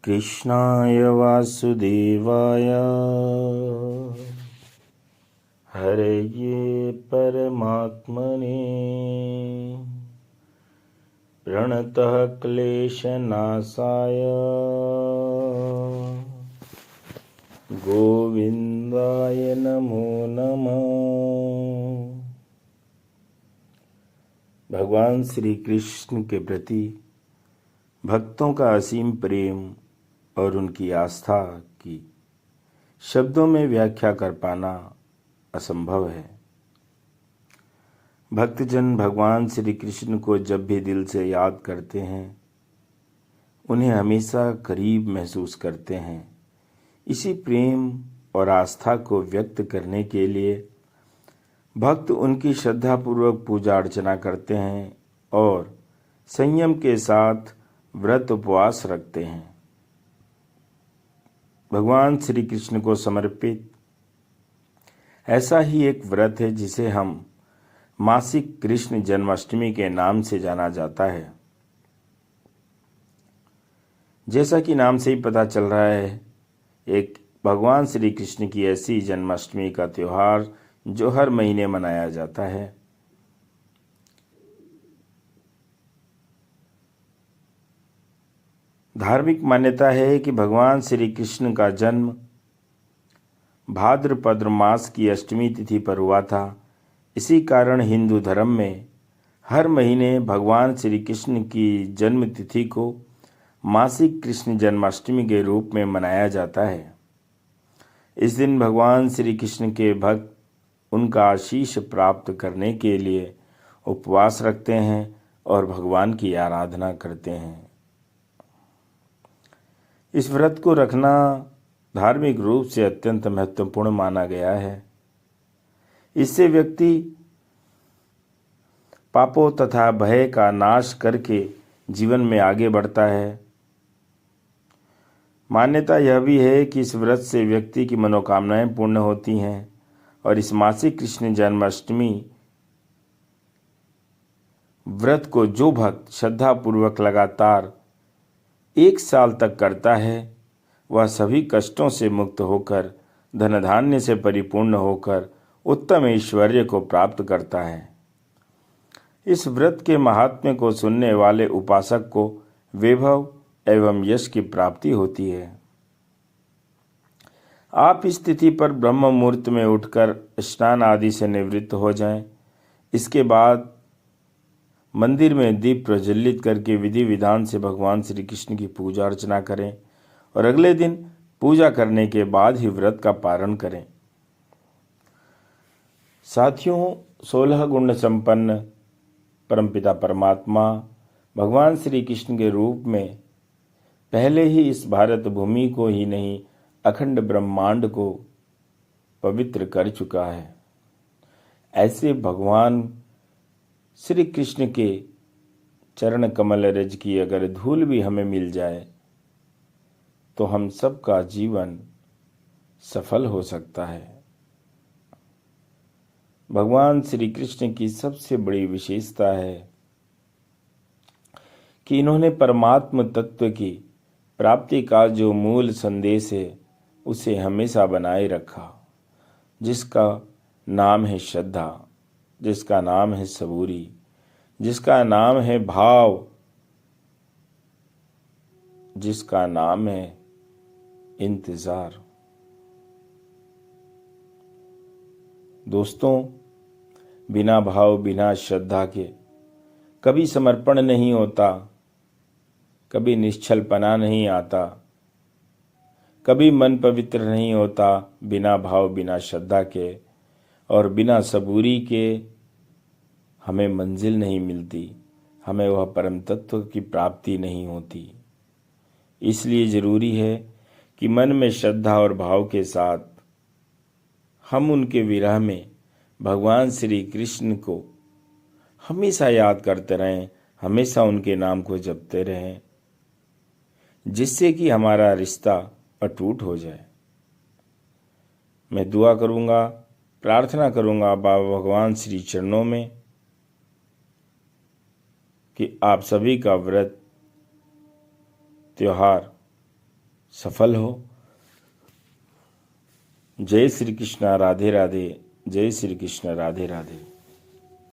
कृष्णाय वासुदेवाय हरये परमात्मने प्रणतः क्लेशनाशाय गोविंदाय नमो नमः। भगवान श्री कृष्ण के प्रति भक्तों का असीम प्रेम और उनकी आस्था की शब्दों में व्याख्या कर पाना असंभव है। भक्तजन भगवान श्री कृष्ण को जब भी दिल से याद करते हैं, उन्हें हमेशा करीब महसूस करते हैं। इसी प्रेम और आस्था को व्यक्त करने के लिए भक्त उनकी श्रद्धापूर्वक पूजा अर्चना करते हैं और संयम के साथ व्रत उपवास रखते हैं। भगवान श्री कृष्ण को समर्पित ऐसा ही एक व्रत है जिसे हम मासिक कृष्ण जन्माष्टमी के नाम से जाना जाता है। जैसा कि नाम से ही पता चल रहा है, एक भगवान श्री कृष्ण की ऐसी जन्माष्टमी का त्यौहार जो हर महीने मनाया जाता है। धार्मिक मान्यता है कि भगवान श्री कृष्ण का जन्म भाद्रपद मास की अष्टमी तिथि पर हुआ था। इसी कारण हिंदू धर्म में हर महीने भगवान श्री कृष्ण की जन्म तिथि को मासिक कृष्ण जन्माष्टमी के रूप में मनाया जाता है। इस दिन भगवान श्री कृष्ण के भक्त उनका आशीष प्राप्त करने के लिए उपवास रखते हैं और भगवान की आराधना करते हैं। इस व्रत को रखना धार्मिक रूप से अत्यंत महत्वपूर्ण माना गया है। इससे व्यक्ति पापों तथा भय का नाश करके जीवन में आगे बढ़ता है। मान्यता यह भी है कि इस व्रत से व्यक्ति की मनोकामनाएं पूर्ण होती हैं और इस मासिक कृष्ण जन्माष्टमी व्रत को जो भक्त श्रद्धापूर्वक लगातार 1 साल तक करता है, वह सभी कष्टों से मुक्त होकर धन धान्य से परिपूर्ण होकर उत्तम ऐश्वर्य को प्राप्त करता है। इस व्रत के महात्म्य को सुनने वाले उपासक को वैभव एवं यश की प्राप्ति होती है। आप इस तिथि पर ब्रह्म मुहूर्त में उठकर स्नान आदि से निवृत्त हो जाएं। इसके बाद मंदिर में दीप प्रज्वलित करके विधि विधान से भगवान श्री कृष्ण की पूजा अर्चना करें और अगले दिन पूजा करने के बाद ही व्रत का पारण करें। साथियों, 16 गुण संपन्न परमपिता परमात्मा भगवान श्री कृष्ण के रूप में पहले ही इस भारत भूमि को ही नहीं, अखंड ब्रह्मांड को पवित्र कर चुका है। ऐसे भगवान श्री कृष्ण के चरण कमल रज की अगर धूल भी हमें मिल जाए तो हम सबका जीवन सफल हो सकता है। भगवान श्री कृष्ण की सबसे बड़ी विशेषता है कि इन्होंने परमात्म तत्व की प्राप्ति का जो मूल संदेश है उसे हमेशा बनाए रखा, जिसका नाम है श्रद्धा, जिसका नाम है सबूरी, जिसका नाम है भाव, जिसका नाम है इंतजार। दोस्तों, बिना भाव बिना श्रद्धा के कभी समर्पण नहीं होता, कभी निश्चलपना नहीं आता, कभी मन पवित्र नहीं होता। बिना भाव बिना श्रद्धा के और बिना सबूरी के हमें मंजिल नहीं मिलती, हमें वह परम तत्व की प्राप्ति नहीं होती। इसलिए जरूरी है कि मन में श्रद्धा और भाव के साथ हम उनके विरह में भगवान श्री कृष्ण को हमेशा याद करते रहें, हमेशा उनके नाम को जपते रहें, जिससे कि हमारा रिश्ता अटूट हो जाए। मैं दुआ करूंगा, प्रार्थना करूंगा बाबा भगवान श्री चरणों में कि आप सभी का व्रत त्योहार सफल हो। जय श्री कृष्णा, राधे राधे। जय श्री कृष्ण, राधे राधे।